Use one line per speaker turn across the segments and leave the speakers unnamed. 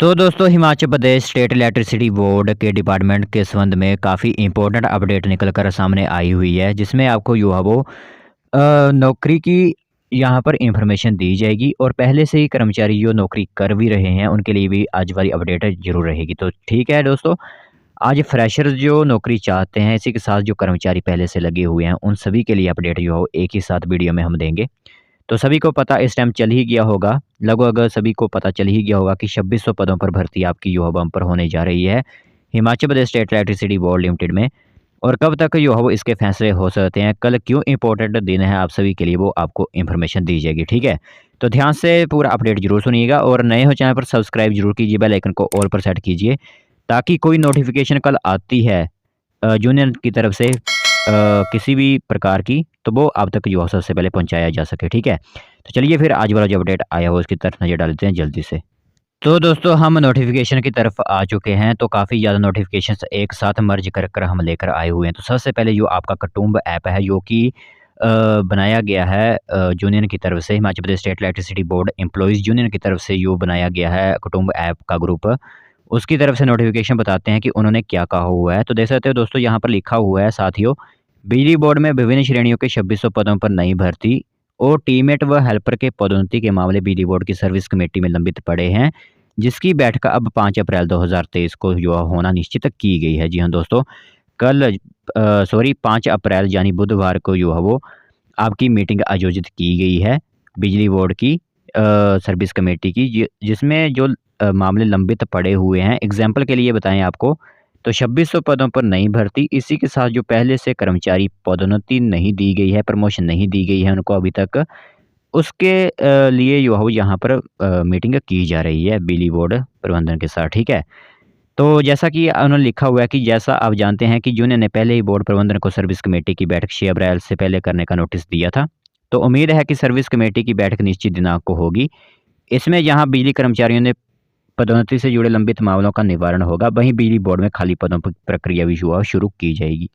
तो दोस्तों Himachal Pradesh state electricity board के डिपार्टमेंट के संबंध में काफ़ी इंपॉर्टेंट अपडेट निकल कर सामने आई हुई है, जिसमें आपको जो है वो नौकरी की यहाँ पर इंफॉर्मेशन दी जाएगी और पहले से ही कर्मचारी जो नौकरी कर भी रहे हैं उनके लिए भी आज वाली अपडेट जरूर रहेगी। तो ठीक है दोस्तों, आज फ्रेशर्स जो नौकरी चाहते हैं, इसी के साथ जो कर्मचारी पहले से लगे हुए हैं उन सभी के लिए अपडेट जो है वो एक ही साथ वीडियो में हम देंगे। तो सभी को पता इस टाइम चल ही गया होगा, लगभग सभी को पता चल ही गया होगा कि 2600 पदों पर भर्ती आपकी जो है बम्पर होने जा रही है Himachal Pradesh state electricity board limited में। और कब तक जो है वो इसके फैसले हो सकते हैं, कल क्यों इंपॉर्टेंट दिन है आप सभी के लिए, वो आपको इन्फॉर्मेशन दी जाएगी। ठीक है, तो ध्यान से पूरा अपडेट जरूर सुनिएगा और नए हो चैनल पर सब्सक्राइब जरूर कीजिए, बेल आइकन को ऑल पर सेट कीजिए ताकि कोई नोटिफिकेशन कल आती है यूनियन की तरफ से किसी भी प्रकार की, तो वो आप तक जो है सबसे पहले पहुंचाया जा सके। ठीक है, तो चलिए फिर आज वाला जो अपडेट आया हो उसकी तरफ नज़र डालते हैं जल्दी से। तो दोस्तों हम नोटिफिकेशन की तरफ आ चुके हैं, तो काफ़ी ज़्यादा नोटिफिकेशंस एक साथ मर्ज कर कर हम लेकर आए हुए हैं। तो सबसे पहले जो आपका कुटुंब ऐप है, जो कि बनाया गया है यूनियन की तरफ से, Himachal Pradesh state electricity board employees union की तरफ से जो बनाया गया है कुटुंब ऐप का ग्रुप, उसकी तरफ से नोटिफिकेशन बताते हैं कि उन्होंने क्या कहा हुआ है। तो देख सकते हो दोस्तों, यहाँ पर लिखा हुआ है साथियों, बिजली बोर्ड में विभिन्न श्रेणियों के 2600 पदों पर नई भर्ती और टीमेट व हेल्पर के पदोन्नति के मामले बिजली बोर्ड की सर्विस कमेटी में लंबित पड़े हैं, जिसकी बैठक अब 5 अप्रैल 2023 को जो होना निश्चित की गई है। जी हाँ दोस्तों, कल 5 अप्रैल यानी बुधवार को जो है वो आपकी मीटिंग आयोजित की गई है बिजली बोर्ड की सर्विस कमेटी की, जिसमें जो मामले लंबित पड़े हुए हैं, एग्जाम्पल के लिए बताएं आपको, तो 2600 पदों पर नई भर्ती, इसी के साथ जो पहले से कर्मचारी पदोन्नति नहीं दी गई है, प्रमोशन नहीं दी गई है उनको अभी तक, उसके लिए जो है वो यहाँ पर मीटिंग की जा रही है बिजली बोर्ड प्रबंधन के साथ। ठीक है, तो जैसा कि उन्होंने लिखा हुआ है कि जैसा आप जानते हैं कि यूनियन ने पहले ही बोर्ड प्रबंधन को सर्विस कमेटी की बैठक 6 अप्रैल से पहले करने का नोटिस दिया था। तो उम्मीद है कि सर्विस कमेटी की बैठक निश्चित दिनांक को होगी। इसमें यहाँ बिजली कर्मचारियों ने पदोन्नति से जुड़े लंबित मामलों का निवारण होगा, वहीं बिजली बोर्ड में खाली पदों पर प्रक्रिया भी जो है शुरू की जाएगी।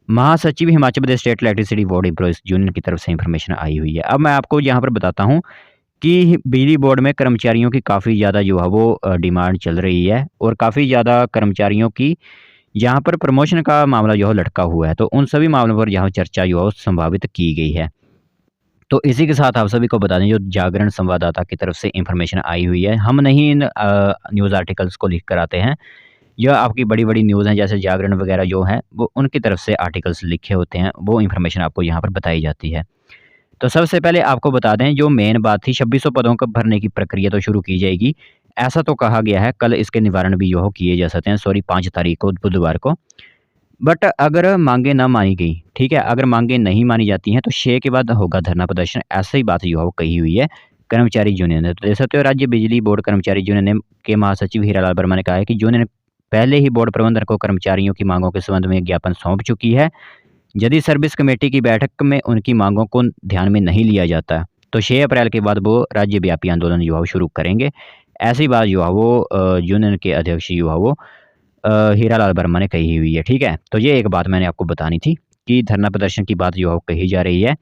महासचिव Himachal Pradesh state electricity board employees union की तरफ से इंफॉर्मेशन आई हुई है। अब मैं आपको यहाँ पर बताता हूँ कि बिजली बोर्ड में कर्मचारियों की काफ़ी ज़्यादा जो है वो डिमांड चल रही है और काफ़ी ज़्यादा कर्मचारियों की यहाँ पर प्रमोशन का मामला जो है लटका हुआ है। तो उन सभी मामलों पर यहाँ चर्चा जो है संभावित की गई है। तो इसी के साथ आप सभी को बता दें, जो जागरण संवाददाता की तरफ से इंफॉर्मेशन आई हुई है, हम नहीं इन न्यूज़ आर्टिकल्स को लिख कर आते हैं, यह आपकी बड़ी-बड़ी न्यूज़ हैं जैसे जागरण वगैरह जो हैं, वो उनकी तरफ से आर्टिकल्स लिखे होते हैं, वो इन्फॉर्मेशन आपको यहाँ पर बताई जाती है। तो सबसे पहले आपको बता दें, जो मेन बात थी 2600 पदों को भरने की प्रक्रिया तो शुरू की जाएगी, ऐसा तो कहा गया है, कल इसके निवारण भी जो हो किए जा सकते हैं, 5 तारीख को बुधवार को। बट अगर मांगे ना मानी गई, ठीक है, अगर मांगे नहीं मानी जाती हैं तो 6 के बाद होगा धरना प्रदर्शन, ऐसा ही बात जो है वो कही हुई है कर्मचारी यूनियन ने। तो देख सकते हो, राज्य बिजली बोर्ड कर्मचारी यूनियन ने के महासचिव हीरालाल वर्मा ने कहा है कि यूनियन पहले ही बोर्ड प्रबंधन को कर्मचारियों की मांगों के संबंध में ज्ञापन सौंप चुकी है। यदि सर्विस कमेटी की बैठक में उनकी मांगों को ध्यान में नहीं लिया जाता तो 6 अप्रैल के बाद वो राज्यव्यापी आंदोलन जो है वो शुरू करेंगे। ऐसी बात जो है वो यूनियन के अध्यक्ष जो है वो हीरालाल वर्मा ने कही हुई है। ठीक है, तो ये एक बात मैंने आपको बतानी थी कि धरना प्रदर्शन की बात जो है वो कही जा रही है।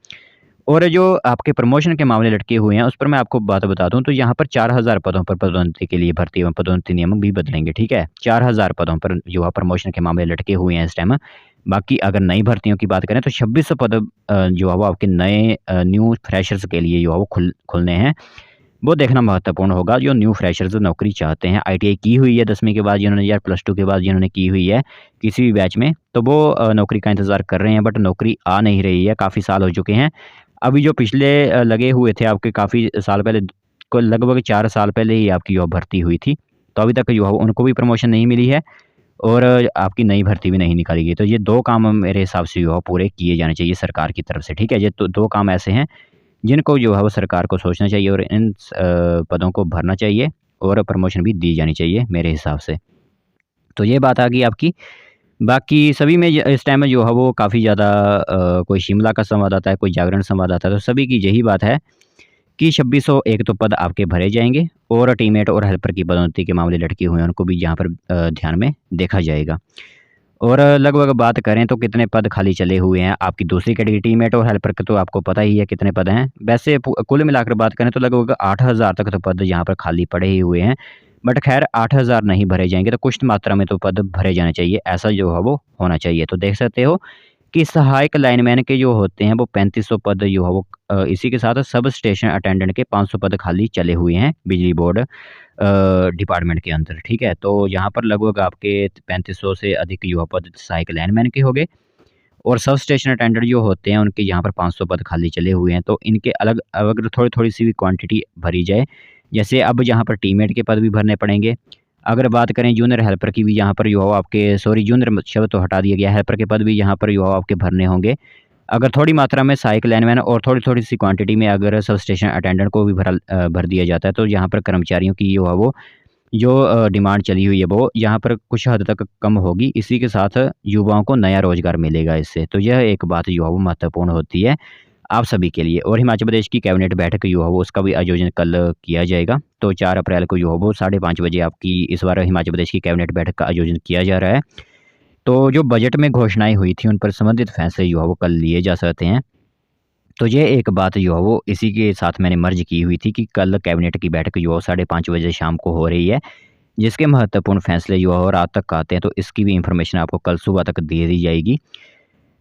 और जो आपके प्रमोशन के मामले लटके हुए हैं उस पर मैं आपको बात बता दूं, तो यहाँ पर 4000 पदों पर पदोन्नति के लिए भर्ती एवं पदोन्नति नियम भी बदलेंगे। ठीक है, 4000 पदों पर जो है प्रमोशन के मामले लटके हुए हैं इस टाइम। बाकी अगर नई भर्तियों की बात करें तो 2600 पद जो है वो आपके नए न्यू फ्रेशर्स के लिए जो है वो खुलने हैं। वो देखना महत्वपूर्ण होगा, जो न्यू फ्रेशर्स नौकरी चाहते हैं, आईटीआई की हुई है 10वीं के बाद जिन्होंने या +2 के बाद जिन्होंने की हुई है किसी भी बैच में, तो वो नौकरी का इंतज़ार कर रहे हैं, बट नौकरी आ नहीं रही है, काफ़ी साल हो चुके हैं। अभी जो पिछले लगे हुए थे आपके काफ़ी साल पहले, को लगभग 4 साल पहले ही आपकी जॉब भर्ती हुई थी, तो अभी तक जो है उनको भी प्रमोशन नहीं मिली है और आपकी नई भर्ती भी नहीं निकाली गई। तो ये 2 काम मेरे हिसाब से जो है पूरे किए जाने चाहिए सरकार की तरफ से। ठीक है, ये तो 2 काम ऐसे हैं जिनको जो है वो सरकार को सोचना चाहिए और इन पदों को भरना चाहिए और प्रमोशन भी दी जानी चाहिए मेरे हिसाब से। तो ये बात आ गई आपकी। बाकी सभी में इस टाइम में जो है वो काफ़ी ज़्यादा कोई शिमला का संवाददाता है, कोई जागरण संवाददाता है, तो सभी की यही बात है कि 2601 तो पद आपके भरे जाएंगे और टीमेट और हेल्पर की पदोन्नति के मामले लटके हुए हैं, उनको भी यहाँ पर ध्यान में देखा जाएगा। और लगभग बात करें तो कितने पद खाली चले हुए हैं आपकी दूसरी कैटेगरी टीमेट और हेल्पर के, तो आपको पता ही है कितने पद हैं। वैसे कुल मिलाकर बात करें तो लगभग 8000 तक तो पद यहाँ पर खाली पड़े ही हुए हैं। बट खैर 8,000 नहीं भरे जाएँगे, तो कुछ मात्रा में तो पद भरे जाने चाहिए, ऐसा जो है वो होना चाहिए। तो देख सकते हो कि सहायक लाइनमैन के जो होते हैं वो 3500 पद जो है वो इसी के साथ सब स्टेशन अटेंडेंट के 500 पद खाली चले हुए हैं बिजली बोर्ड डिपार्टमेंट के अंदर, ठीक है? तो यहाँ पर लगभग आपके 3500 से अधिक युवा पद सहायक लाइनमैन के हो गए और सब स्टेशन अटेंडेंट जो होते हैं उनके यहाँ पर 500 पद खाली चले हुए हैं। तो इनके अलग अगर थोड़ी-थोड़ी सी भी क्वांटिटी भरी जाए, जैसे अब यहाँ पर टीममेट के पद भी भरने पड़ेंगे। अगर बात करें जूनियर हेल्पर की भी यहाँ पर जो है आपके सॉरी जूनियर शब्द तो हटा दिया गया है, हेल्पर के पद भी यहाँ पर जो है आपके भरने होंगे। अगर थोड़ी मात्रा में सहायक लाइनमैन और थोड़ी-थोड़ी सी क्वांटिटी में अगर सब स्टेशन अटेंडेंट को भी भर दिया जाता है, तो यहाँ पर कर्मचारियों की जो है वो जो डिमांड चली हुई है वो यहाँ पर कुछ हद तक कम होगी। इसी के साथ युवाओं को नया रोज़गार मिलेगा इससे। तो यह एक बात जो है वो महत्वपूर्ण होती है आप सभी के लिए। और हिमाचल प्रदेश की कैबिनेट बैठक जो है वो उसका भी आयोजन कल किया जाएगा। तो 4 अप्रैल को जो है वो 5:30 बजे आपकी इस बार हिमाचल प्रदेश की कैबिनेट बैठक का आयोजन किया जा रहा है। तो जो बजट में घोषणाएँ हुई थी उन पर संबंधित फैसले जो है वो कल लिए जा सकते हैं। तो ये एक बात जो है वो इसी के साथ मैंने मर्ज की हुई थी कि कल कैबिनेट की बैठक जो है 5:30 बजे शाम को हो रही है। जिसके महत्वपूर्ण फैसले जो है वो रात तक आते हैं, तो इसकी भी इन्फॉर्मेशन आपको कल सुबह तक दे दी जाएगी।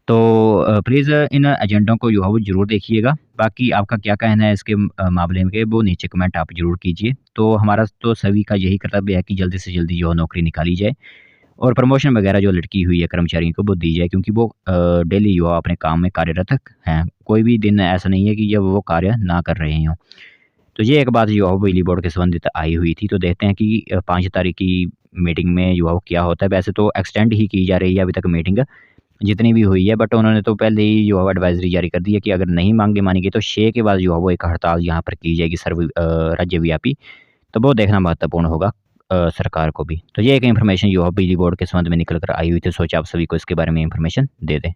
तो प्लीज़ इन एजेंडों को जो है वो ज़रूर देखिएगा। बाकी आपका क्या कहना है इसके मामले में वो नीचे कमेंट आप ज़रूर कीजिए। तो हमारा तो सभी का यही कर्तव्य है कि जल्दी से जल्दी जो है नौकरी निकाली जाए और प्रमोशन वगैरह जो लटकी हुई है कर्मचारियों को वो दी जाए, क्योंकि वो डेली जो है अपने काम में कार्यरत हैं। कोई भी दिन ऐसा नहीं है कि जब वो कार्य ना कर रहे हों। तो ये एक बात जो है वो बिजली बोर्ड के संबंधित आई हुई थी। तो देखते हैं कि 5 तारीख की मीटिंग में जो है वो क्या होता है। वैसे तो एक्सटेंड ही की जा रही है अभी तक मीटिंग जितनी भी हुई है, बट उन्होंने तो पहले ही जो है एडवाइज़री जारी कर दी है कि अगर नहीं माँगे मानी गई तो 6 के बाद जो है वो एक हड़ताल यहाँ पर की जाएगी राज्यव्यापी। तो वो देखना महत्वपूर्ण होगा सरकार को भी। तो ये एक इन्फॉर्मेशन जो है बिजली बोर्ड के संबंध में निकल कर आई हुई थी। सोचा आप सभी को इसके बारे में इन्फॉर्मेशन दे दें।